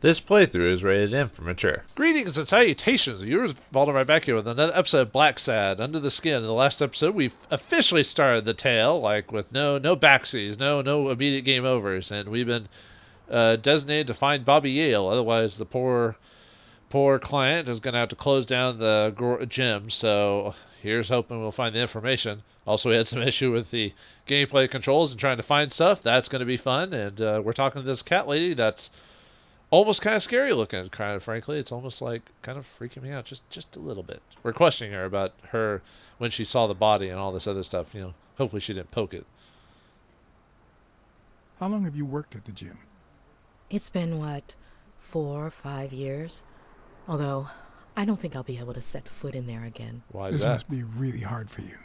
This playthrough is rated M for mature. Greetings and salutations, viewers. Vauldemare back here with another episode of Blacksad, Under the Skin. In the last episode, we've officially started the tale, like with no backsies, no immediate game overs, and we've been designated to find Bobby Yale. Otherwise, the poor client is going to have to close down the gym. So here's hoping we'll find the information. Also, we had some issue with the gameplay controls and trying to find stuff. That's going to be fun. And we're talking to this cat lady that's almost kind of scary looking, kind of frankly. It's almost like kind of freaking me out just a little bit. We're questioning her about her when she saw the body and all this other stuff. You know, hopefully she didn't poke it. How long have you worked at the gym? It's been, 4 or 5 years? Although, I don't think I'll be able to set foot in there again. Why is This that? must be really hard for you.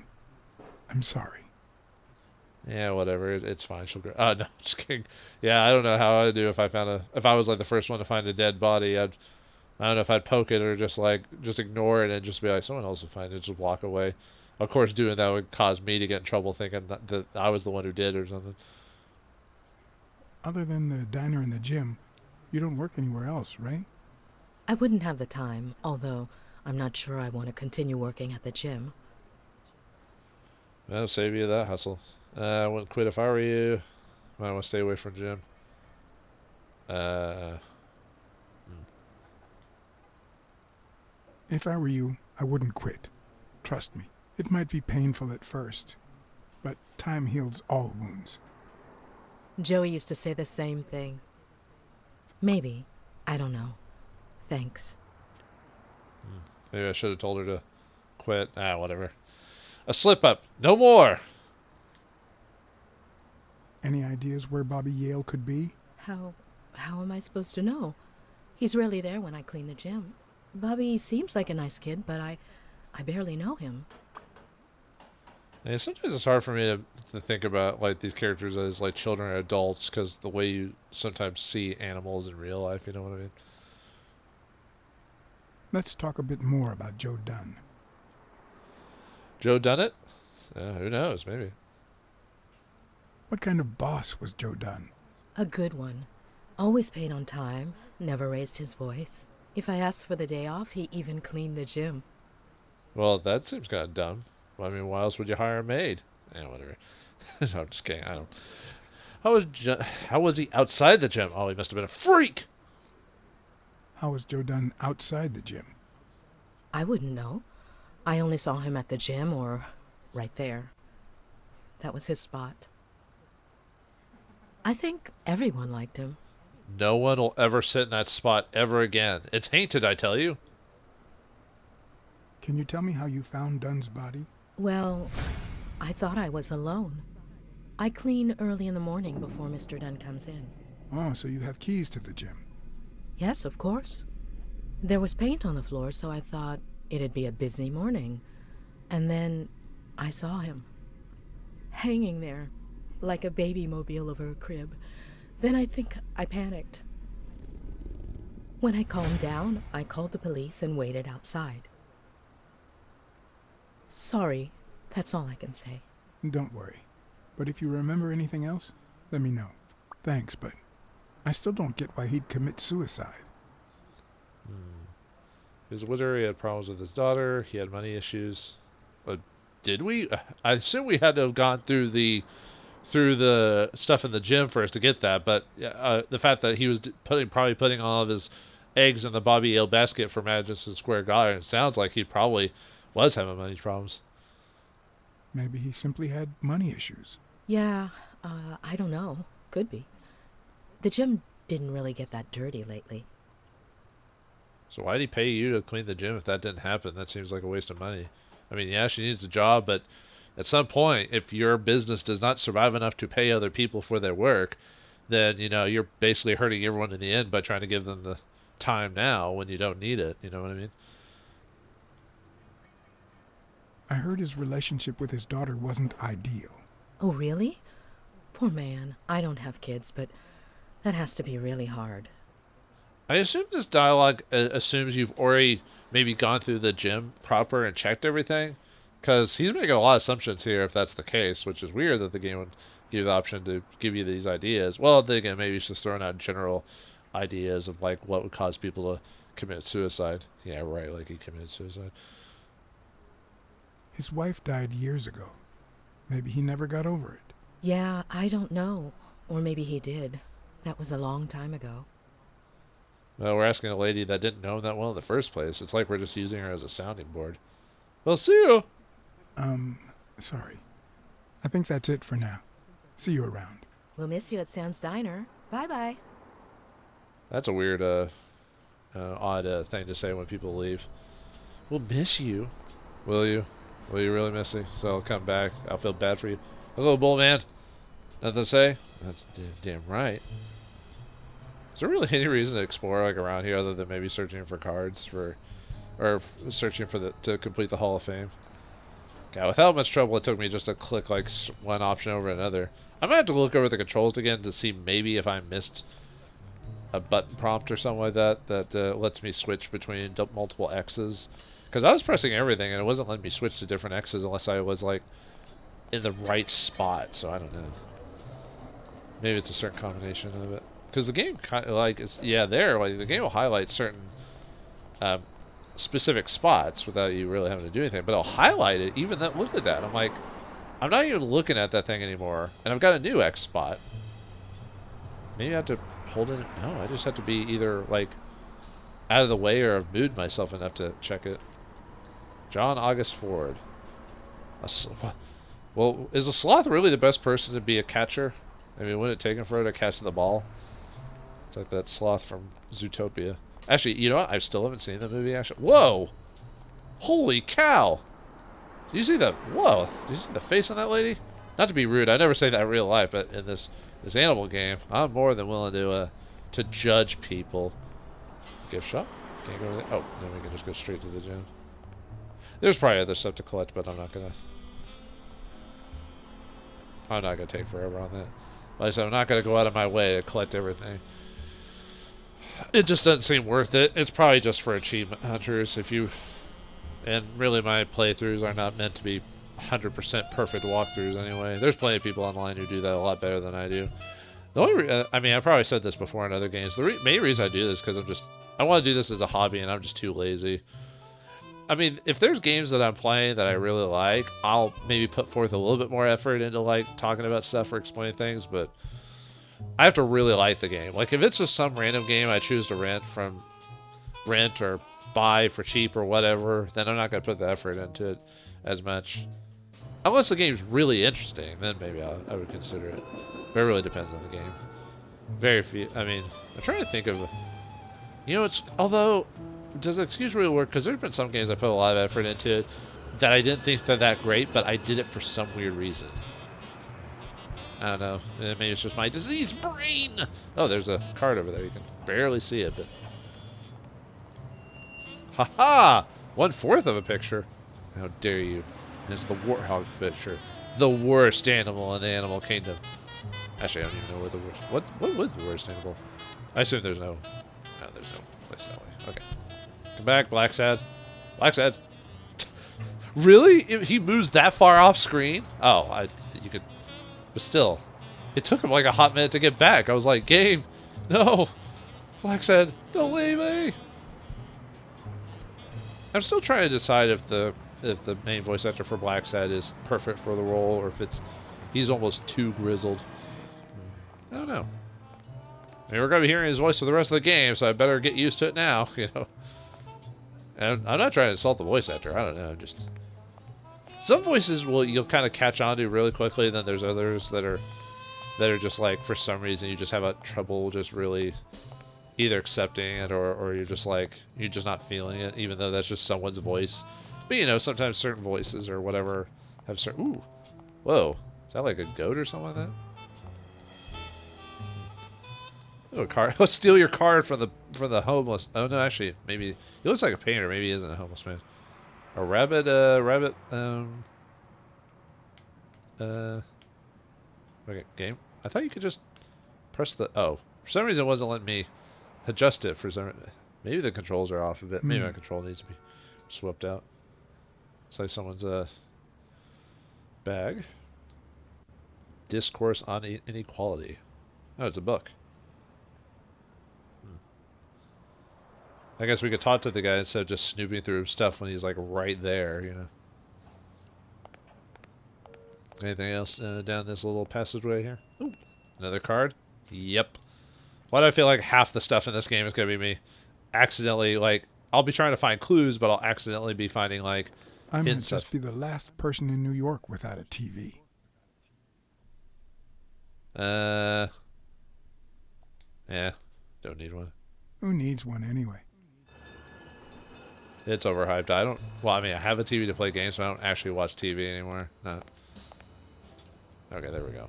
I'm sorry. Yeah, whatever. It's fine. She'll go. No, just kidding. Yeah, I don't know how I'd do if I was like the first one to find a dead body. I don't know if I'd poke it or just ignore it and just be like, someone else will find it, just walk away. Of course, doing that would cause me to get in trouble thinking that I was the one who did or something. Other than the diner and the gym, you don't work anywhere else, right? I wouldn't have the time, although I'm not sure I want to continue working at the gym. That'll save you that hustle. I wouldn't quit if I were you. Might want to stay away from gym. If I were you, I wouldn't quit. Trust me. It might be painful at first, but time heals all wounds. Joey used to say the same thing. Maybe. I don't know. Thanks. Maybe I should have told her to quit. Whatever. A slip up. No more. Any ideas where Bobby Yale could be? How am I supposed to know? He's rarely there when I clean the gym. Bobby seems like a nice kid, but I barely know him. Yeah, sometimes it's hard for me to think about like these characters as like children or adults because the way you sometimes see animals in real life, you know what I mean? Let's talk a bit more about Joe Dunn. Joe done it? Who knows? Maybe. What kind of boss was Joe Dunn? A good one. Always paid on time, never raised his voice. If I asked for the day off, he even cleaned the gym. Well, that seems kind of dumb. I mean, why else would you hire a maid? Whatever. No, I'm just kidding. I don't. How was he outside the gym? Oh, he must have been a freak. How was Joe Dunn outside the gym? I wouldn't know. I only saw him at the gym or right there. That was his spot. I think everyone liked him. No one will ever sit in that spot ever again. It's haunted, I tell you. Can you tell me how you found Dunn's body? Well, I thought I was alone. I clean early in the morning before Mr. Dunn comes in. Oh, so you have keys to the gym. Yes, of course. There was paint on the floor, so I thought it'd be a busy morning. And then I saw him, hanging there, like a baby mobile over a crib. Then I think I panicked. When I calmed down, I called the police and waited outside. Sorry, that's all I can say. Don't worry. But if you remember anything else, let me know. Thanks, but I still don't get why he'd commit suicide. He was a widower. He had problems with his daughter. He had money issues. Did we? I assume we had to have gone through the stuff in the gym first to get that. But the fact that he was probably putting all of his eggs in the Bobby Yale basket for Madison Square Garden, it sounds like he probably was having money problems. Maybe he simply had money issues. Yeah, I don't know. Could be. The gym didn't really get that dirty lately. So why did he pay you to clean the gym if that didn't happen? That seems like a waste of money. I mean, yeah, she needs a job, but at some point, if your business does not survive enough to pay other people for their work, then, you're basically hurting everyone in the end by trying to give them the time now when you don't need it. You know what I mean? I heard his relationship with his daughter wasn't ideal. Oh, really? Poor man. I don't have kids, but that has to be really hard. I assume this dialogue assumes you've already maybe gone through the gym proper and checked everything, because he's making a lot of assumptions here if that's the case, which is weird that the game would give you the option to give you these ideas. Well, then again, maybe he's just throwing out general ideas of like what would cause people to commit suicide. Yeah, right. Like he committed suicide. His wife died years ago. Maybe he never got over it. Yeah, I don't know. Or maybe he did. That was a long time ago. Well, we're asking a lady that didn't know him that well in the first place. It's like we're just using her as a sounding board. Well, see you. Sorry. I think that's it for now. See you around. We'll miss you at Sam's Diner. Bye-bye. That's a weird, odd thing to say when people leave. We'll miss you. Will you? Will you really miss me? So I'll come back. I'll feel bad for you. Hello, bull man. Nothing to say? That's damn right. Is there really any reason to explore like around here other than maybe searching for cards or searching for to complete the Hall of Fame? God, with how much trouble it took me just to click like one option over another. I might have to look over the controls again to see maybe if I missed a button prompt or something like that that lets me switch between multiple X's. Because I was pressing everything and it wasn't letting me switch to different X's unless I was like in the right spot. So I don't know. Maybe it's a certain combination of it. Because the game kind of like it's the game will highlight certain specific spots without you really having to do anything, but it'll highlight it. Even that, look at that. I'm like, I'm not even looking at that thing anymore, and I've got a new X spot. Maybe I have to hold it. No, I just have to be either like out of the way or have moved myself enough to check it. John August Ford. Well, is a sloth really the best person to be a catcher? I mean, wouldn't it take him for her to catch the ball? It's like that sloth from Zootopia. Actually, you know what? I still haven't seen the movie, actually. Whoa! Holy cow! Do you see the... Whoa! Do you see the face on that lady? Not to be rude, I never say that in real life, but in this animal game, I'm more than willing to judge people. Gift shop? Can't go there? Oh, then we can just go straight to the gym. There's probably other stuff to collect, but I'm not gonna take forever on that. Like I said, I'm not gonna go out of my way to collect everything. It just doesn't seem worth it. It's probably just for achievement hunters. And really my playthroughs are not meant to be 100% perfect walkthroughs anyway. There's plenty of people online who do that a lot better than I do. The only I mean, I probably said this before in other games. The main reason I do this is because I want to do this as a hobby and I'm just too lazy. I mean, if there's games that I'm playing that I really like, I'll maybe put forth a little bit more effort into like talking about stuff or explaining things, but I have to really like the game. Like if it's just some random game I choose to rent or buy for cheap or whatever, then I'm not going to put the effort into it as much. Unless the game's really interesting, then maybe I would consider it. But it really depends on the game. Very few. I mean, I'm trying to think of, although, does the excuse really work? Because there's been some games I put a lot of effort into it that I didn't think they're that great, but I did it for some weird reason. I don't know. Maybe it's just my diseased brain. Oh, there's a card over there. You can barely see it, but... Ha-ha! 1/4 of a picture. How dare you. And it's the warthog picture. The worst animal in the animal kingdom. Actually, I don't even know where the worst... What was the worst animal? I assume there's no... No, there's no place that way. Okay. Come back, Blacksad. Blacksad. Really? He moves that far off screen? Oh, you could... But still, it took him like a hot minute to get back. I was like, game, no. Blacksad, don't leave me. I'm still trying to decide if the main voice actor for Blacksad is perfect for the role or if he's almost too grizzled. I don't know. I mean, we're going to be hearing his voice for the rest of the game, so I better get used to it now, you know. And I'm not trying to insult the voice actor. I don't know. Just some voices you'll kind of catch on to really quickly. Then there's others that are just like for some reason you just have a trouble just really either accepting it or you're just not feeling it, even though that's just someone's voice. But you know, sometimes certain voices or whatever have certain. Ooh, whoa, is that like a goat or something like that? Oh, a card. Let's steal your card from the homeless. Oh no, actually, maybe he looks like a painter. Maybe he isn't a homeless man. A rabbit. Okay, game. I thought you could just press the. Oh, for some reason it wasn't letting me adjust it. Maybe the controls are off a bit. Maybe my control needs to be swapped out. It's like someone's bag. Discourse on inequality. Oh, it's a book. I guess we could talk to the guy instead of just snooping through stuff when he's like right there, you know. Anything else down this little passageway here? Ooh, another card? Yep. Why do I feel like half the stuff in this game is going to be me accidentally, like, I'll be trying to find clues, but I'll accidentally be finding, like, I might hints just of... be the last person in New York without a TV. Yeah, don't need one. Who needs one anyway? It's overhyped. I don't... Well, I mean, I have a TV to play games, but I don't actually watch TV anymore. No. Okay, there we go.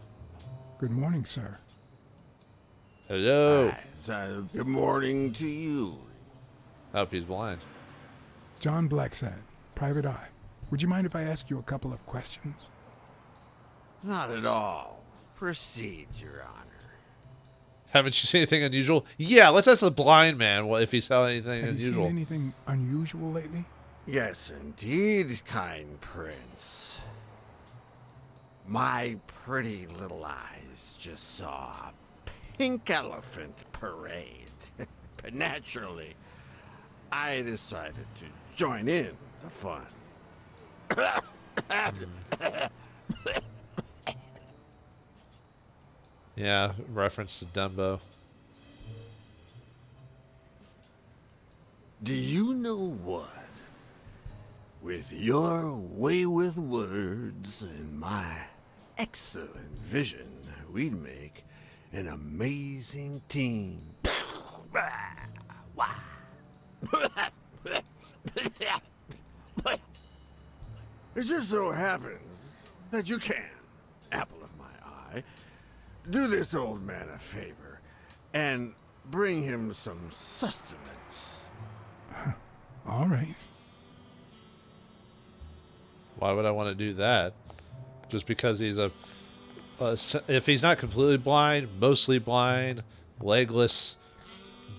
Good morning, sir. Hello. Good morning to you. Oh, he's blind. John Blacksad, Private Eye. Would you mind if I ask you a couple of questions? Not at all. Proceed, Your Honor. Haven't you seen anything unusual? Yeah, let's ask the blind man if he saw anything Have you unusual. seen anything unusual lately? Yes, indeed, kind prince. My pretty little eyes just saw a pink elephant parade. But naturally, I decided to join in the fun. Yeah, reference to Dumbo. Do you know what? With your way with words and my excellent vision, we'd make an amazing team. It just so happens that you can, apple of my eye, do this old man a favor and bring him some sustenance. All right. Why would I want to do that? Just because he's if he's not completely blind, mostly blind, legless,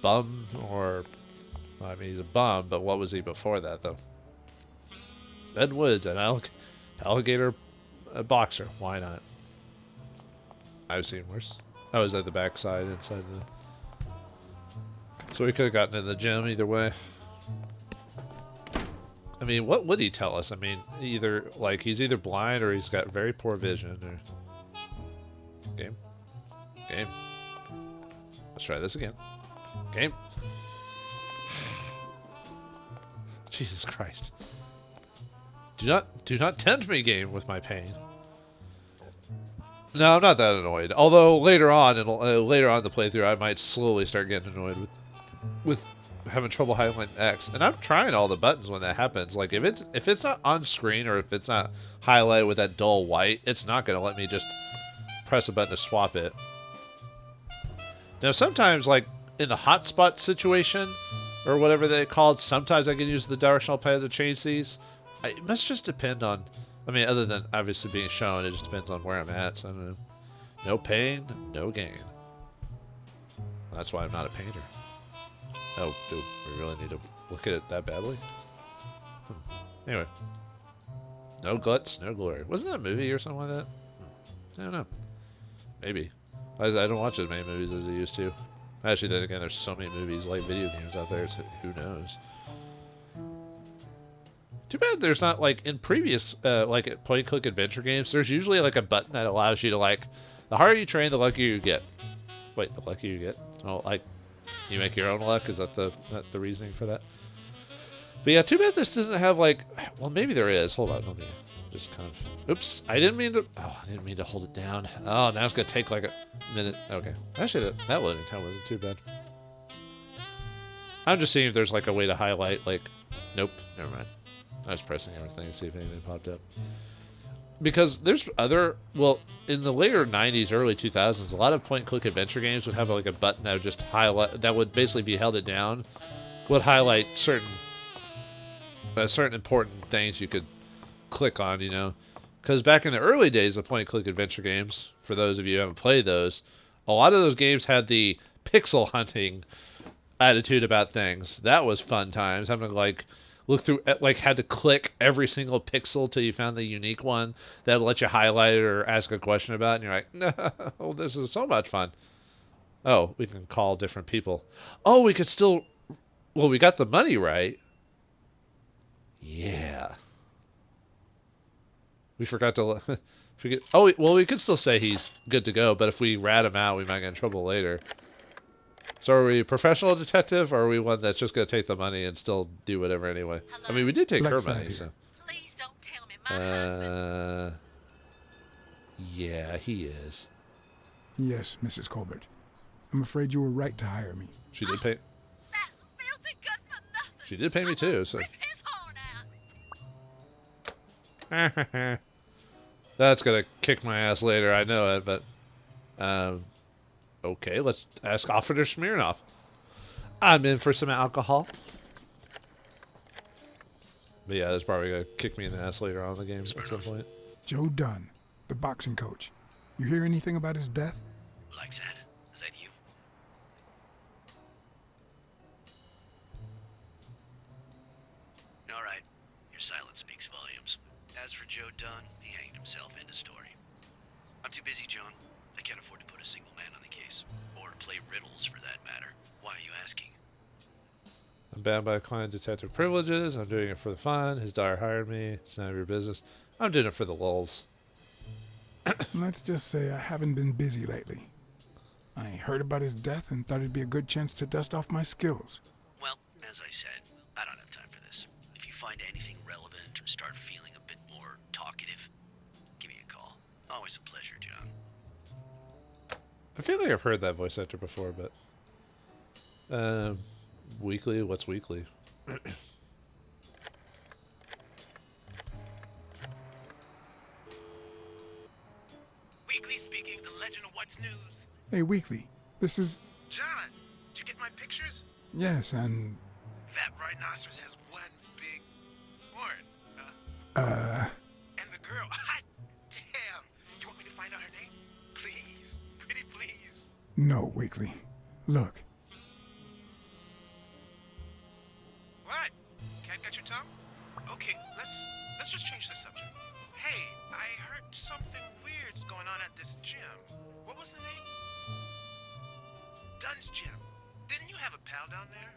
bum, or... I mean, he's a bum, but what was he before that, though? Ed Woods, an alligator boxer. Why not? I've seen worse. I was at the backside inside the... So we could have gotten in the gym either way. I mean, what would he tell us? I mean, either, like, he's either blind or he's got very poor vision. Or... Game. Game. Let's try this again. Game. Jesus Christ. Do not tempt me, game, with my pain. No, I'm not that annoyed. Although later on in the playthrough, I might slowly start getting annoyed with having trouble highlighting X. And I'm trying all the buttons when that happens. Like if it's not on screen or if it's not highlighted with that dull white, it's not going to let me just press a button to swap it. Now sometimes, like in the hotspot situation or whatever they called, sometimes I can use the directional pad to change these. It must just depend on, I mean, other than obviously being shown, it just depends on where I'm at. So I don't know. No pain, no gain. That's why I'm not a painter. Oh, do we really need to look at it that badly? Anyway. No guts, no glory. Wasn't that a movie or something like that? I don't know. Maybe. I don't watch as many movies as I used to. Actually, then again, there's so many movies like video games out there, so who knows? Too bad there's not, like, in previous, like, point-and-click adventure games, there's usually, like, a button that allows you to, like, the harder you train, the luckier you get. Wait, the luckier you get? Oh, like, you make your own luck? Is that the reasoning for that? But yeah, too bad this doesn't have, like, well, maybe there is. Hold on, let me just kind of, oops, I didn't mean to hold it down. Oh, now it's going to take, like, a minute. Okay. Actually, that loading time wasn't too bad. I'm just seeing if there's, like, a way to highlight, like, nope, never mind. I was pressing everything to see if anything popped up. Because there's other, well, in the later 90s, early 2000s, a lot of point-and-click adventure games would have like a button that would just highlight, that would basically be held it down, would highlight certain important things you could click on, you know. Because back in the early days of point-and-click adventure games, for those of you who haven't played those, a lot of those games had the pixel hunting attitude about things. That was fun times, having to like look through, like, had to click every single pixel till you found the unique one that would let you highlight it or ask a question about it, and you're like, no, this is so much fun. Oh, we can call different people. Oh, we could still Well, we got the money right. Yeah. We forgot to... forget. Oh, well, we could still say he's good to go, but if we rat him out, we might get in trouble later. So are we a professional detective, or are we one that's just going to take the money and still do whatever anyway? Hello? I mean, we did take her Blacksad money, here. so... Please don't tell me my husband. Yeah, he is. Yes, Mrs. Colbert. I'm afraid you were right to hire me. She did pay... That filthy good for nothing. She did pay me too, so... Rip his heart out. That's gonna kick my ass later, I know it, but... okay, let's ask Officer Smirnoff. I'm in for some alcohol. But yeah, that's probably gonna kick me in the ass later on in the game at some point. Joe Dunn, the boxing coach. You hear anything about his death? Blacksad, is that you? All right, your silence speaks volumes. As for Joe Dunn, he hanged himself. End of story. I'm too busy, John. I can't afford to put a single man on the case. Or play riddles, for that matter. Why are you asking? I'm bound by client detective privileges. I'm doing it for the fun. His daughter hired me. It's none of your business. I'm doing it for the lulz. Let's just say I haven't been busy lately. I heard about his death and thought it'd be a good chance to dust off my skills. Well, as I said, I don't have time for this. If you find anything relevant or start feeling a bit more talkative, give me a call. Always a pleasure, John. I feel like I've heard that voice actor before, but... weekly? What's weekly? Weekly speaking, the legend of what's news. Hey, Weekly, this is... John, did you get my pictures? Yes, and... That rhinoceros has one big horn. And the girl, hot damn. You want me to find out her name? Please, pretty please. No, Weekly. Look, What? Cat got your tongue? Okay, let's just change the subject. Hey, I heard something weird's going on at this gym. What was the name? Dunn's Gym. Didn't you have a pal down there?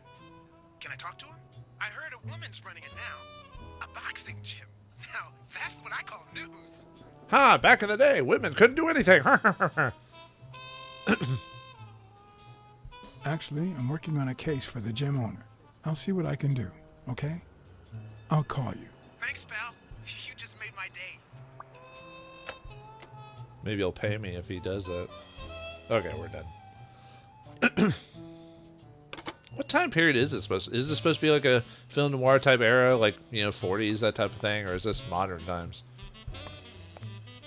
Can I talk to him? I heard a woman's running it now. A boxing gym. Now, that's what I call news. Ha! Back in the day, women couldn't do anything. actually, I'm working on a case for the gym owner. I'll see what I can do, okay? I'll call you. Thanks, pal. You just made my day. Maybe he'll pay me if he does that. Okay, we're done. What time period is this supposed to? Is this supposed to be like a film noir type era, like, 40s, that type of thing, or is this modern times?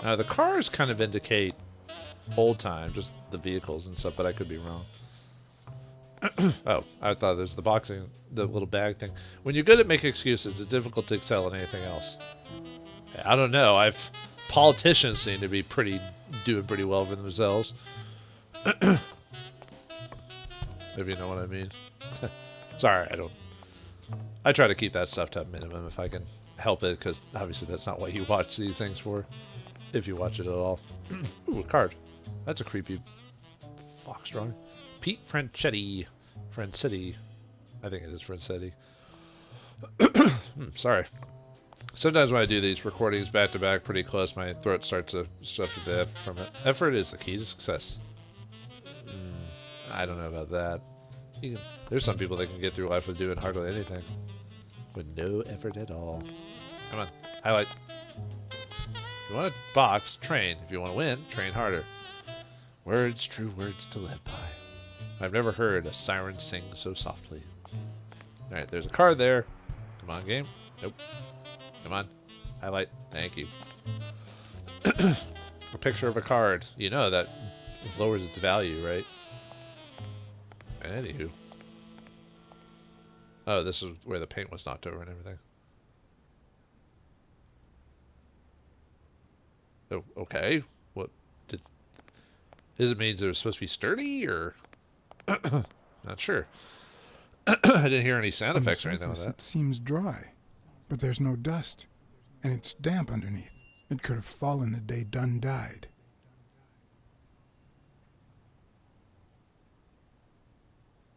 The cars kind of indicate old time, just the vehicles and stuff, but I could be wrong. Oh, I thought there's the boxing, the little bag thing. When you're good at making excuses, it's difficult to excel at anything else. I don't know. Politicians seem to be doing pretty well for themselves. If you know what I mean. Sorry, I try to keep that stuff to a minimum if I can help it, because obviously that's not what you watch these things for, if you watch it at all. Ooh, a card. That's a creepy fox drawing. Pete Franchetti. Francetti. I think it is Francetti. Sorry. Sometimes when I do these recordings back to back pretty close, my throat starts to suffer the from it. Effort is the key to success. I don't know about that. There's some people that can get through life with doing hardly anything. With no effort at all. Come on. Highlight. If you want to box, train. If you want to win, train harder. Words, true words to live by. I've never heard a siren sing so softly. Alright, there's a card there. Come on, game. Nope. Come on. Highlight. Thank you. A picture of a card. You know that lowers its value, right? Anywho. Oh, this is where the paint was knocked over and everything. Oh, okay. What did... Does it mean it was supposed to be sturdy, or... Not sure. I didn't hear any sound On the effects or anything like surface, that. it seems dry, but there's no dust, and it's damp underneath. It could have fallen the day Dunn died.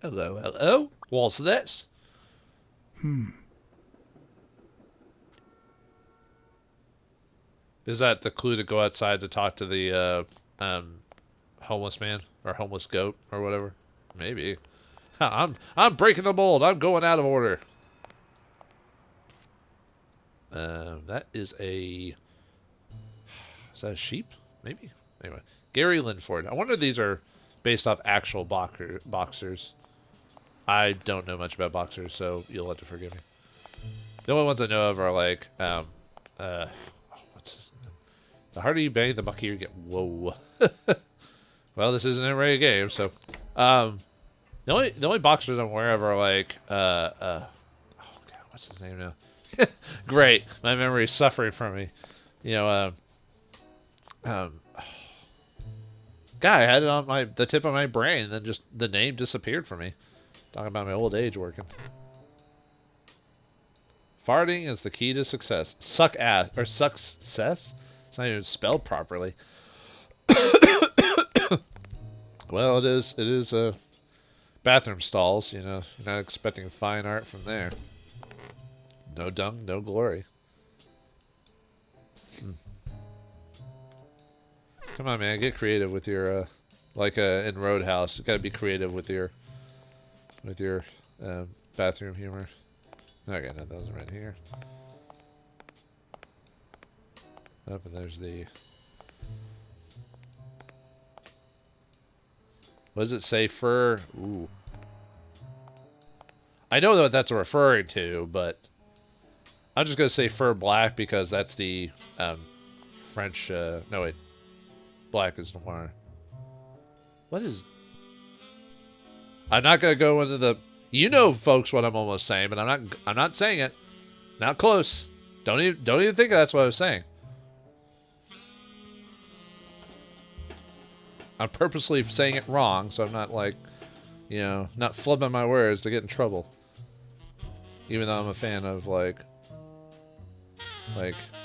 Hello, hello. What's this? Is that the clue to go outside to talk to the homeless man or homeless goat or whatever? Maybe. I'm breaking the mold. I'm going out of order. That is a... Is that a sheep? Maybe. Anyway, Gary Linford. I wonder if these are based off actual boxers. I don't know much about boxers, so you'll have to forgive me. The only ones I know of are like, what's his name? The harder you bang, the muckier you get. Whoa. Well, this isn't a regular game, so the only boxers I'm aware of are like oh god, what's his name now? Great, my memory is suffering from me. You know, God, I had it on the tip of my brain, and then just the name disappeared from me. Talking about my old age working. Farting is the key to success. Suck ass or success? It's not even spelled properly. Well, it is bathroom stalls, you know. You're not expecting fine art from there. No dung, no glory. Come on, man, get creative with your like in Roadhouse. You got to be creative with your bathroom humor. Okay, no, those are right here. Up and there's the... What does it say? Fur? Ooh. I know what that's referring to, but I'm just going to say fur black because that's the French... no, wait. Black is noir. What is... I'm not going to go into the... You know, folks, what I'm almost saying, but I'm not saying it. Not close. Don't even think that's what I was saying. I'm purposely saying it wrong, so I'm not like, you know, not flipping my words to get in trouble. Even though I'm a fan of like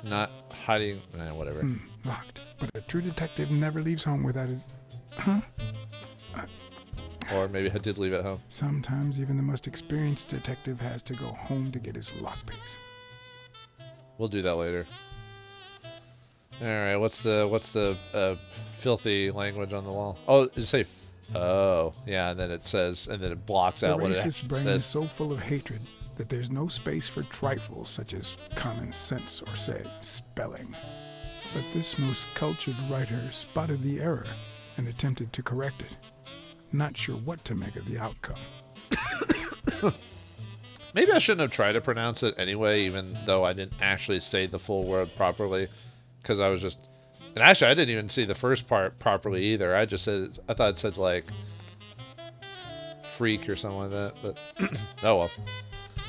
not hiding, whatever. Locked. But a true detective never leaves home without his... Huh? Or maybe I did leave it home. Sometimes even the most experienced detective has to go home to get his lockpicks. We'll do that later. All right, what's the filthy language on the wall? Oh, it say, oh yeah, and then it says, and then it blocks out what it The racist brain says. is so full of hatred that there's no space for trifles such as common sense or, say, spelling. But this most cultured writer spotted the error and attempted to correct it. Not sure what to make of the outcome. Maybe I shouldn't have tried to pronounce it anyway, even though I didn't actually say the full word properly, because I was just... And actually, I didn't even see the first part properly either. I just said... I thought it said, like, freak or something like that, but... Oh, well.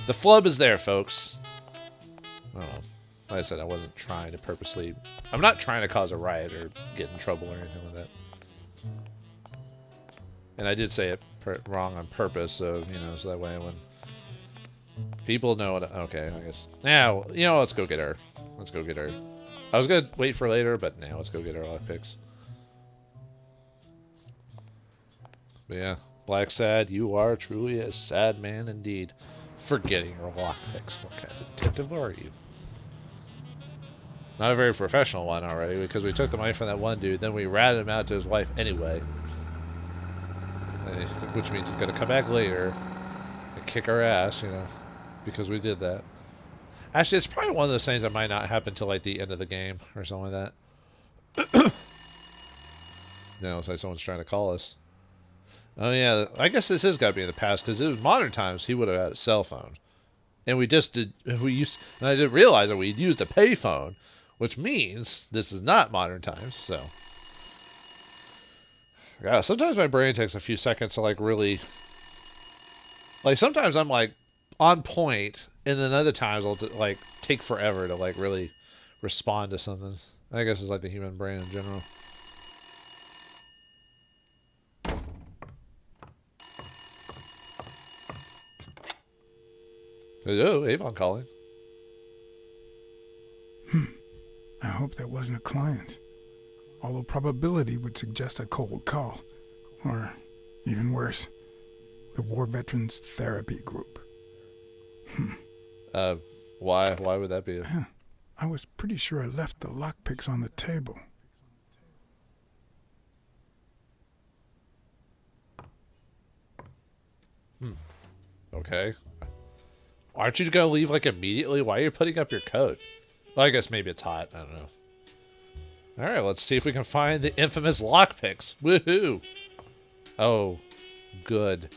The flub is there, folks. I don't know. Like I said, I wasn't trying to purposely... I'm not trying to cause a riot or get in trouble or anything like that. And I did say it wrong on purpose, so, you know, so that way when people know what... Okay, I guess. Now, you know, let's go get her. Let's go get her. I was going to wait for later, but now let's go get our lockpicks. But yeah, Blacksad, you are truly a sad man indeed. Forgetting your lockpicks. What kind of detective are you? Not a very professional one already, because we took the money from that one dude, then we ratted him out to his wife anyway. Which means he's going to come back later and kick our ass, you know, because we did that. Actually, it's probably one of those things that might not happen till like the end of the game or something like that. No, it's like someone's trying to call us. Oh yeah, I guess this has got to be in the past because it was modern times. He would have had a cell phone, and we just did. And I didn't realize that we used a payphone, which means this is not modern times. So. Yeah, sometimes my brain takes a few seconds to like really, like sometimes I'm like on point, and then other times I'll like take forever to like really respond to something. I guess it's like the human brain in general. Oh, Avon calling. I hope that wasn't a client. Although probability would suggest a cold call. Or, even worse, the War Veterans Therapy Group. Why? Why would that be? I was pretty sure I left the lockpicks on the table. Okay. Aren't you gonna leave like immediately? Why are you putting up your coat? Well, I guess maybe it's hot. I don't know. All right, let's see if we can find the infamous lockpicks. Woohoo! Oh, good.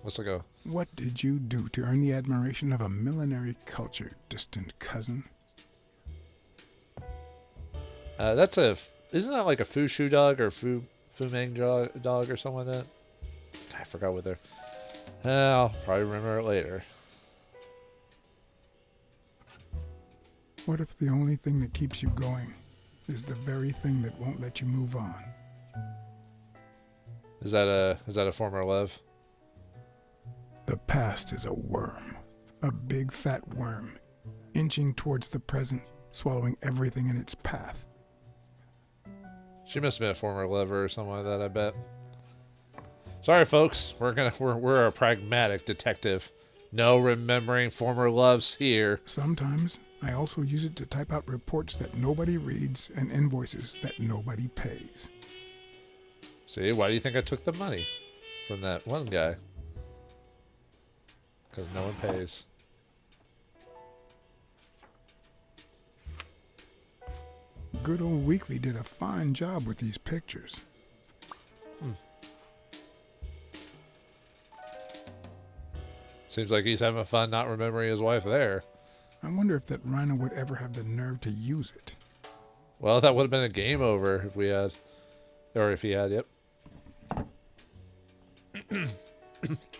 Let's go. What did you do to earn the admiration of a millinery culture, distant cousin? Isn't that like a Fushu dog or Fumang dog or something like that? I forgot what they're. I'll probably remember it later. What if the only thing that keeps you going is the very thing that won't let you move on? Is that a former love? The past is a worm, a big fat worm, inching towards the present, swallowing everything in its path. She must have been a former lover or something like that, I bet. Sorry, folks. We're a pragmatic detective. No remembering former loves here. Sometimes I also use it to type out reports that nobody reads and invoices that nobody pays. See, why do you think I took the money from that one guy? Because no one pays. Good old Weekly did a fine job with these pictures. Seems like he's having fun not remembering his wife there. I wonder if that rhino would ever have the nerve to use it. Well, that would have been a game over if we had, or if he had. Yep.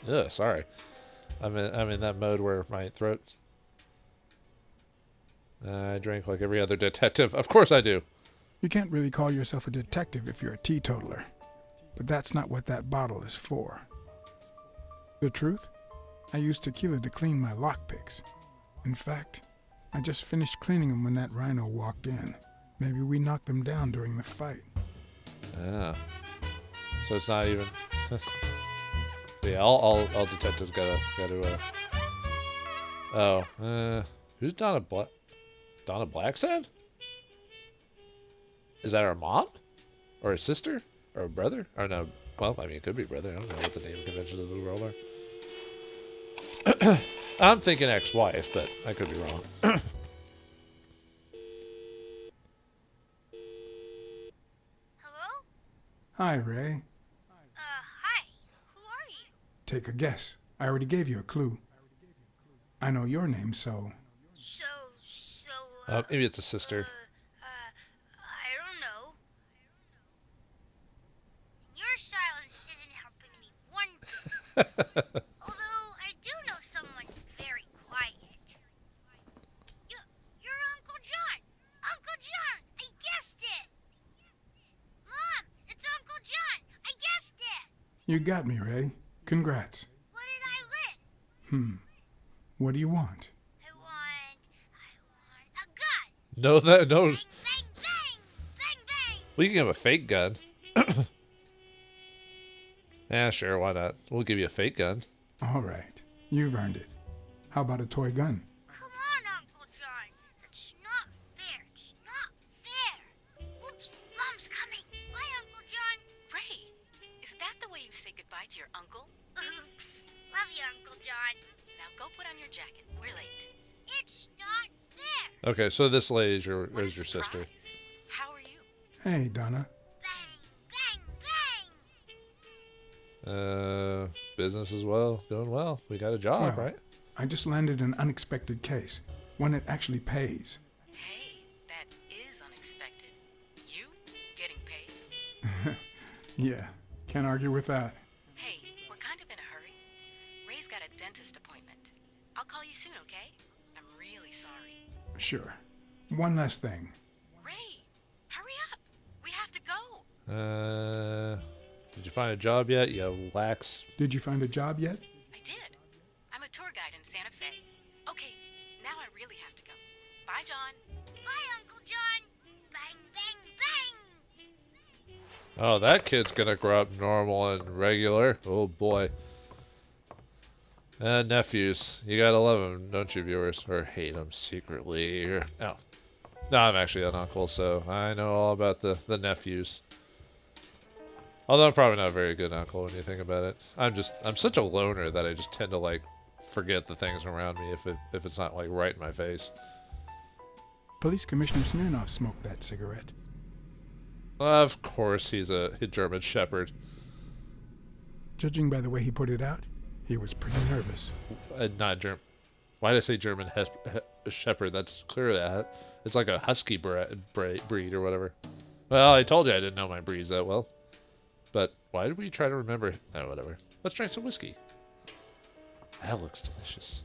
Ugh, sorry. I'm in that mode where my throat. I drink like every other detective. Of course I do. You can't really call yourself a detective if you're a teetotaler. But that's not what that bottle is for. The truth? I used tequila to clean my lockpicks. In fact, I just finished cleaning them when that rhino walked in. Maybe we knocked them down during the fight. Ah. So it's not even. Yeah, all detectives gotta. Who's Donna Blacksad? Is that our mom, or a sister, or a brother? Or no? Well, I mean, it could be brother. I don't know what the naming conventions of the world are. I'm thinking ex-wife, but I could be wrong. Hello? Hi, Ray. Hi. Who are you? Take a guess. I already gave you a clue. I know your name, so... Maybe it's a sister. I don't know. Your silence isn't helping me one bit. Although I do know someone very quiet. You're Uncle John. Uncle John, I guessed it. Mom, it's Uncle John. I guessed it. You got me, Ray. Congrats. What did I win? What do you want? I want a gun. No, Bang, bang, bang, bang, bang. We can have a fake gun. Yeah, sure, why not? We'll give you a fake gun. All right. You've earned it. How about a toy gun? Come on, Uncle John. It's not fair. It's not fair. Oops, Mom's coming. Bye, Uncle John. Ray, is that the way you say goodbye to your uncle? Oops. Love you, Uncle John. Now go put on your jacket. We're late. It's not fair. Okay, so this lady is your What a sister. surprise. How are you? Hey, Donna. Bang, bang, bang. Business as well, going well. We got a job, Well, right? I just landed an unexpected case. One that actually pays. Hey, that is unexpected. You getting paid? Yeah, can't argue with that. Hey, we're kind of in a hurry. Ray's got a dentist appointment. I'll call you soon, okay? I'm really sorry. Sure. One last thing. Ray, hurry up. We have to go. Did you find a job yet? You lax. Did you find a job yet? I did. I'm a tour guide in Santa Fe. Okay, now I really have to go. Bye, John. Bye, Uncle John. Bang, bang, bang. Oh, that kid's gonna grow up normal and regular. Oh boy. Nephews. You gotta love them, don't you, viewers? Or hate them secretly. No. No, I'm actually an uncle, so I know all about the nephews. Although I'm probably not a very good uncle when you think about it. I'm such a loner that I just tend to, like, forget the things around me if it's not, like, right in my face. Police Commissioner Smirnoff smoked that cigarette. Of course he's a German Shepherd. Judging by the way he put it out, he was pretty nervous. Not German. Why did I say German Shepherd? That's clearly it's like a husky breed or whatever. Well, I told you I didn't know my breeds that well. But why did we try to remember? Oh, whatever. Let's drink some whiskey. That looks delicious.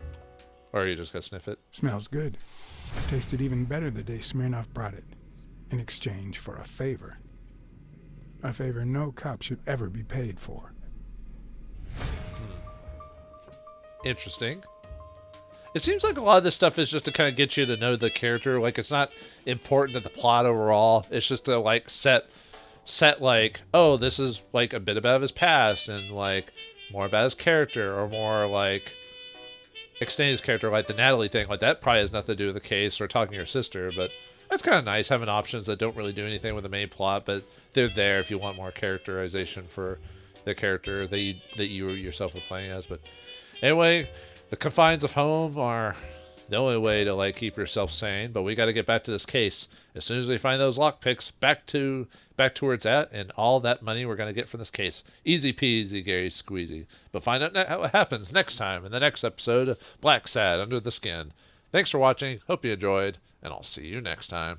Or you just gotta sniff it. Smells good. Tasted even better the day Smirnoff brought it, in exchange for a favor. A favor no cop should ever be paid for. Interesting. It seems like a lot of this stuff is just to kind of get you to know the character. Like, it's not important to the plot overall. It's just to, like, set like, oh, this is, like, a bit about his past and, like, more about his character or more, like, extending his character, like the Natalie thing. Like, that probably has nothing to do with the case or talking to your sister, but that's kind of nice having options that don't really do anything with the main plot, but they're there if you want more characterization for the character that you yourself are playing as. But anyway, the confines of home are the only way to, like, keep yourself sane, but we got to get back to this case. As soon as we find those lockpicks, back to where it's at, and all that money we're going to get from this case. Easy peasy, Gary Squeezy. But find out what happens next time in the next episode of Blacksad Under the Skin. Thanks for watching. Hope you enjoyed, and I'll see you next time.